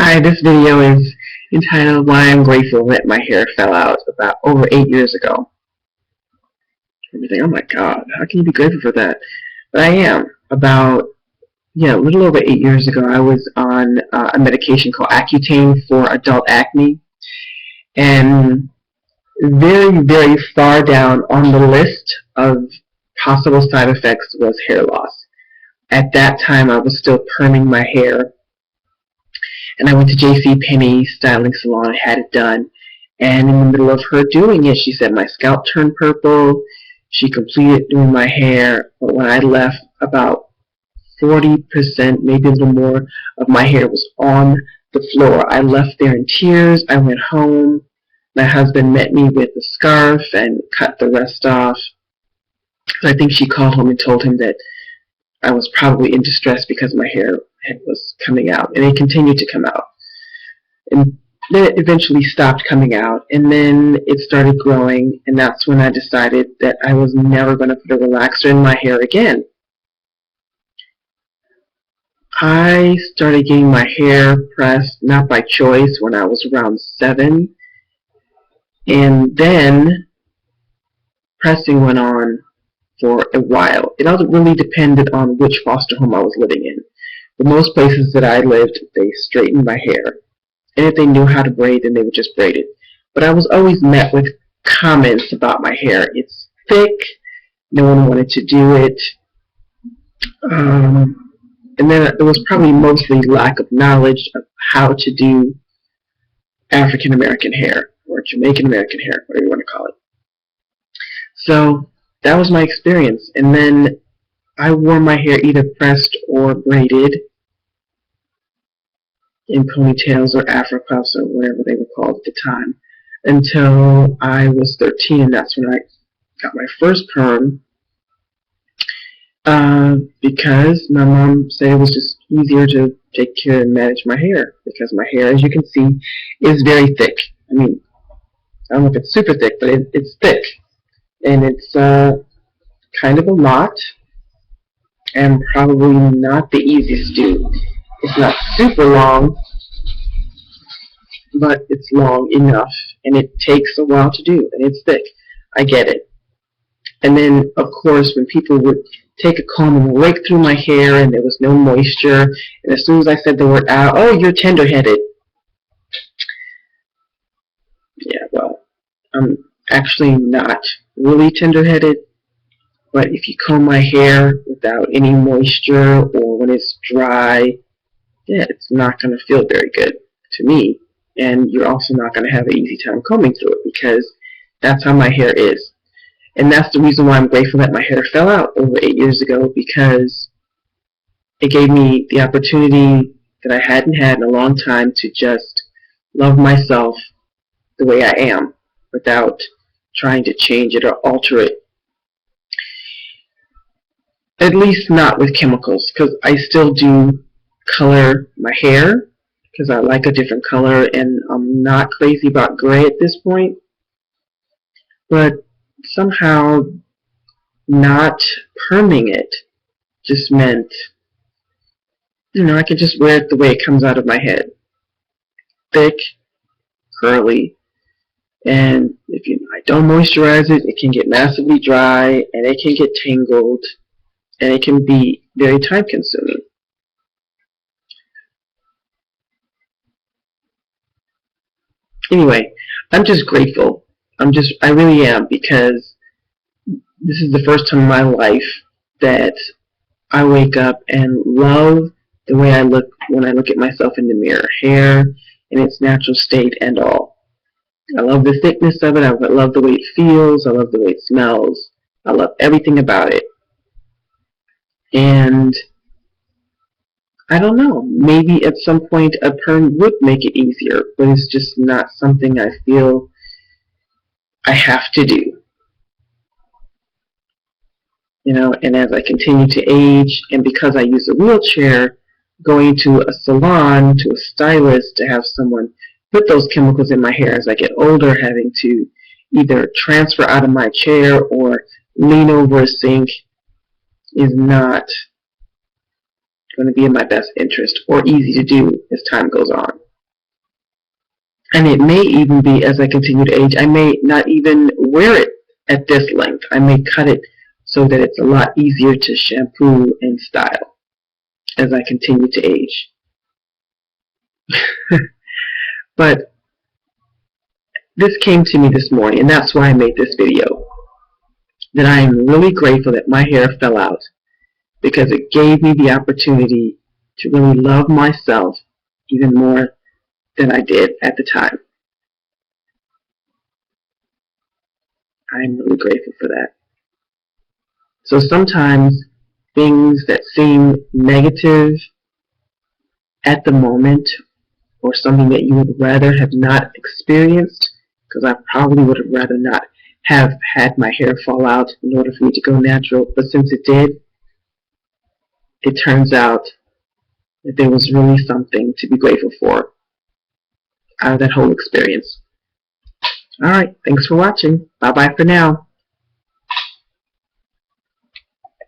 Hi, this video is entitled Why I'm Grateful That My Hair Fell Out about over 8 years ago. You think, oh my god, how can you be grateful for that? But I am. A little over 8 years ago, I was on a medication called Accutane for adult acne. And very, very far down on the list of possible side effects was hair loss. At that time, I was still perming my hair. And I went to JCPenney styling salon and had it done. And in the middle of her doing it, she said my scalp turned purple. She completed doing my hair. But when I left, about 40%, maybe a little more, of my hair was on the floor. I left there in tears. I went home. My husband met me with a scarf and cut the rest off. So I think she called home and told him that I was probably in distress because my hair was coming out, and it continued to come out. And then it eventually stopped coming out, and then it started growing, and that's when I decided that I was never going to put a relaxer in my hair again. I started getting my hair pressed, not by choice, when I was around 7, and then pressing went on for a while. It all really depended on which foster home I was living in. But most places that I lived, they straightened my hair. And if they knew how to braid, then they would just braid it. But I was always met with comments about my hair. It's thick. No one wanted to do it. And then it was probably mostly lack of knowledge of how to do African American hair, or Jamaican American hair, whatever you want to call it. So that was my experience. And then I wore my hair either pressed or braided in ponytails or afro puffs or whatever they were called at the time until I was 13, and that's when I got my first perm because my mom said it was just easier to take care and manage my hair because my hair, as you can see, is very thick. I mean, I don't know if it's super thick, but it's thick, and it's kind of a lot and probably not the easiest to do. It's not super long, but it's long enough, and it takes a while to do, and it's thick. I get it. And then, of course, when people would take a comb and rake through my hair and there was no moisture, and as soon as I said the word out, oh, you're tender-headed. Yeah, well, I'm actually not really tender-headed, but if you comb my hair without any moisture or when it's dry, yeah, it's not going to feel very good to me. And you're also not going to have an easy time combing through it because that's how my hair is. And that's the reason why I'm grateful that my hair fell out over 8 years ago, because it gave me the opportunity that I hadn't had in a long time to just love myself the way I am without trying to change it or alter it. At least not with chemicals, because I still do color my hair because I like a different color, and I'm not crazy about gray at this point. But somehow not perming it just meant, I could just wear it the way it comes out of my head. Thick, curly, and if I don't moisturize it, it can get massively dry, and it can get tangled, and it can be very time consuming. Anyway, I'm just grateful. I really am, because this is the first time in my life that I wake up and love the way I look when I look at myself in the mirror. Hair in its natural state and all. I love the thickness of it. I love the way it feels. I love the way it smells. I love everything about it. And I don't know, maybe at some point a perm would make it easier, but it's just not something I feel I have to do. And as I continue to age, and because I use a wheelchair, going to a salon, to a stylist, to have someone put those chemicals in my hair as I get older, having to either transfer out of my chair or lean over a sink is not going to be in my best interest or easy to do as time goes on. And it may even be, as I continue to age, I may not even wear it at this length. I may cut it so that it's a lot easier to shampoo and style as I continue to age. But this came to me this morning, and that's why I made this video. That I am really grateful that my hair fell out, because it gave me the opportunity to really love myself even more than I did at the time. I'm really grateful for that. So sometimes things that seem negative at the moment, or something that you would rather have not experienced, because I probably would have rather not have had my hair fall out in order for me to go natural, but since it did, it turns out that there was really something to be grateful for out of that whole experience. Alright, thanks for watching. Bye bye for now.